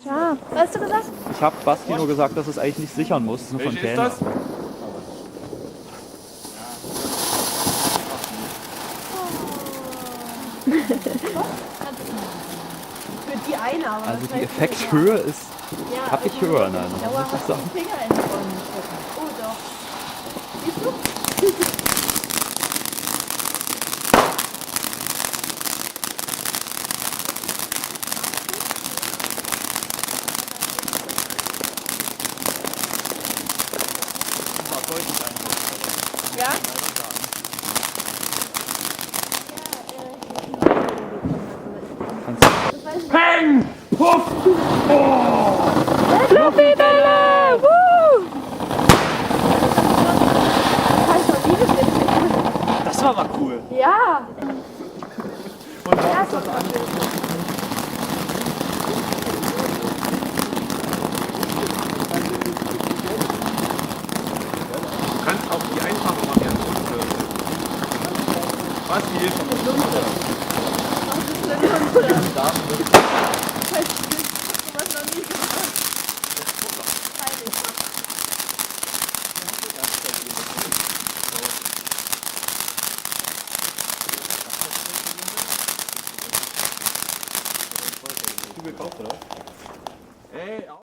Ja, was hast du gesagt? Ich habe Basti nur gesagt, dass es eigentlich nicht sichern muss. Das ist eine Welche Fontäne. ist das? Für die eine, aber Also was die heißt Effekthöhe ist ja, happig also höher. Nein, muss ich dauerhaft sagen. die Finger in die Ohren stecken. Oh doch. Siehst du? Ja? Peng! Puff! Fluffy-Bälle! Woo! Das war mal cool. Ja! Und Ja, warum ist ist das an? Du kannst auch die einfache Variante. Was die? Du gekauft, oder? Ey,